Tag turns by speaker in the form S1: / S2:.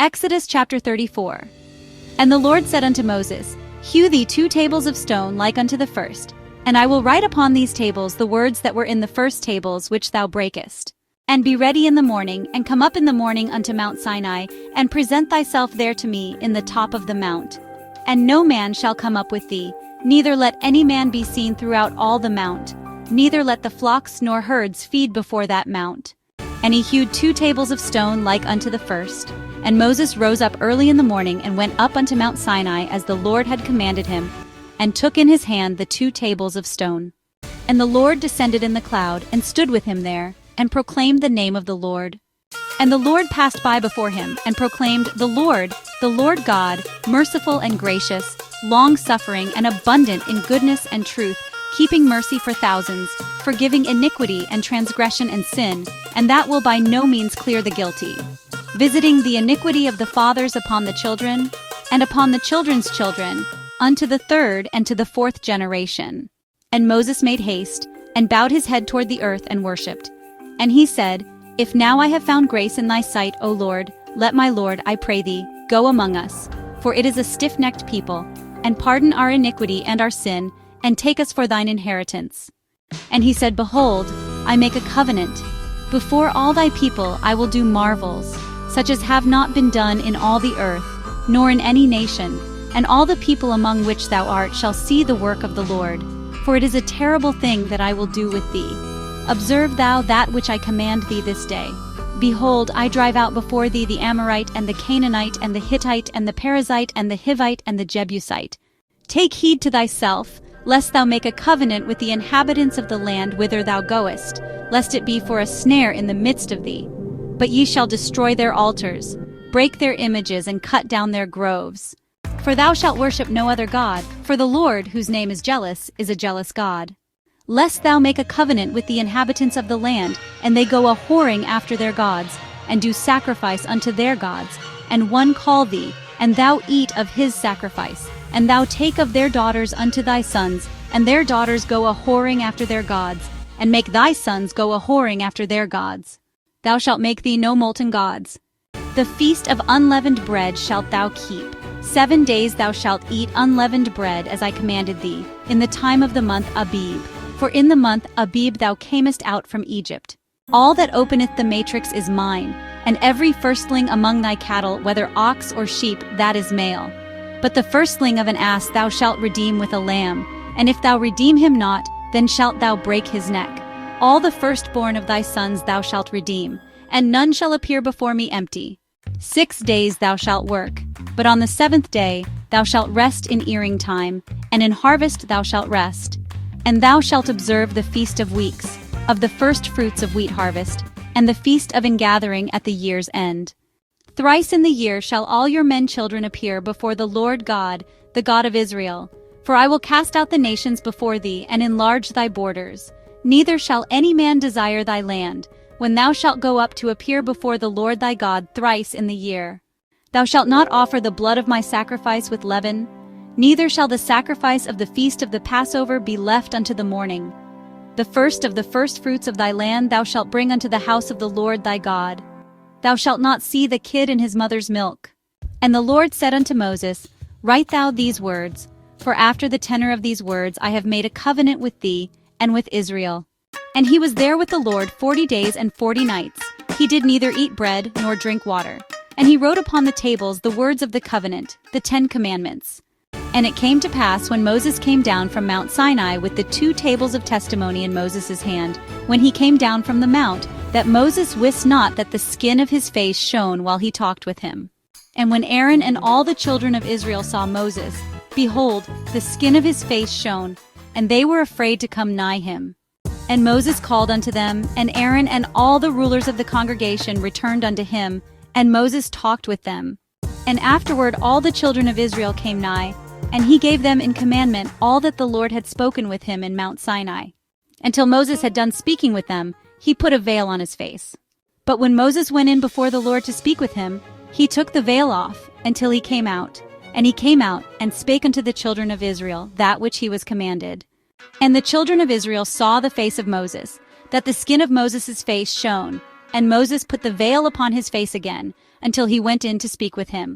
S1: Exodus chapter 34. And the Lord said unto Moses, Hew thee 2 tables of stone like unto the first, and I will write upon these tables the words that were in the first tables which thou breakest. And be ready in the morning, and come up in the morning unto Mount Sinai, and present thyself there to me in the top of the mount. And no man shall come up with thee, neither let any man be seen throughout all the mount, neither let the flocks nor herds feed before that mount. And he hewed 2 tables of stone like unto the first. And Moses rose up early in the morning, and went up unto Mount Sinai as the Lord had commanded him, and took in his hand the 2 tables of stone. And the Lord descended in the cloud, and stood with him there, and proclaimed the name of the Lord. And the Lord passed by before him, and proclaimed, the Lord God, merciful and gracious, long-suffering and abundant in goodness and truth, keeping mercy for thousands, forgiving iniquity and transgression and sin, and that will by no means clear the guilty, visiting the iniquity of the fathers upon the children, and upon the children's children, unto the 3rd and to the 4th generation. And Moses made haste, and bowed his head toward the earth, and worshipped. And he said, If now I have found grace in thy sight, O Lord, let my Lord, I pray thee, go among us, for it is a stiff-necked people, and pardon our iniquity and our sin, and take us for thine inheritance. And he said, Behold, I make a covenant. Before all thy people I will do marvels, such as have not been done in all the earth, nor in any nation, and all the people among which thou art shall see the work of the Lord. For it is a terrible thing that I will do with thee. Observe thou that which I command thee this day. Behold, I drive out before thee the Amorite, and the Canaanite, and the Hittite, and the Perizzite, and the Hivite, and the Jebusite. Take heed to thyself, lest thou make a covenant with the inhabitants of the land whither thou goest, lest it be for a snare in the midst of thee. But ye shall destroy their altars, break their images, and cut down their groves. For thou shalt worship no other God, for the Lord, whose name is jealous, is a jealous God. Lest thou make a covenant with the inhabitants of the land, and they go a-whoring after their gods, and do sacrifice unto their gods, and one call thee, and thou eat of his sacrifice, and thou take of their daughters unto thy sons, and their daughters go a-whoring after their gods, and make thy sons go a-whoring after their gods. Thou shalt make thee no molten gods. The feast of unleavened bread shalt thou keep. 7 days thou shalt eat unleavened bread as I commanded thee, in the time of the month Abib. For in the month Abib thou camest out from Egypt. All that openeth the matrix is mine, and every firstling among thy cattle, whether ox or sheep, that is male. But the firstling of an ass thou shalt redeem with a lamb, and if thou redeem him not, then shalt thou break his neck. All the firstborn of thy sons thou shalt redeem, and none shall appear before me empty. 6 days thou shalt work, but on the 7th day thou shalt rest in earing time, and in harvest thou shalt rest. And thou shalt observe the feast of weeks, of the first fruits of wheat harvest, and the feast of ingathering at the year's end. Thrice in the year shall all your men children appear before the Lord God, the God of Israel. For I will cast out the nations before thee, and enlarge thy borders. Neither shall any man desire thy land, when thou shalt go up to appear before the Lord thy God thrice in the year. Thou shalt not offer the blood of my sacrifice with leaven, neither shall the sacrifice of the feast of the Passover be left unto the morning. The first of the firstfruits of thy land thou shalt bring unto the house of the Lord thy God. Thou shalt not see the kid in his mother's milk. And the Lord said unto Moses, Write thou these words, for after the tenor of these words I have made a covenant with thee and with Israel. And he was there with the Lord 40 days and 40 nights. He did neither eat bread nor drink water. And he wrote upon the tables the words of the covenant, the 10 commandments. And it came to pass, when Moses came down from Mount Sinai with the 2 tables of testimony in Moses' hand, when he came down from the mount, that Moses wist not that the skin of his face shone while he talked with him. And when Aaron and all the children of Israel saw Moses, behold, the skin of his face shone, and they were afraid to come nigh him. And Moses called unto them, and Aaron and all the rulers of the congregation returned unto him, and Moses talked with them. And afterward all the children of Israel came nigh, and he gave them in commandment all that the Lord had spoken with him in Mount Sinai. Until Moses had done speaking with them, he put a veil on his face. But when Moses went in before the Lord to speak with him, he took the veil off until he came out. And he came out and spake unto the children of Israel that which he was commanded. And the children of Israel saw the face of Moses, that the skin of Moses' face shone. And Moses put the veil upon his face again, until he went in to speak with him.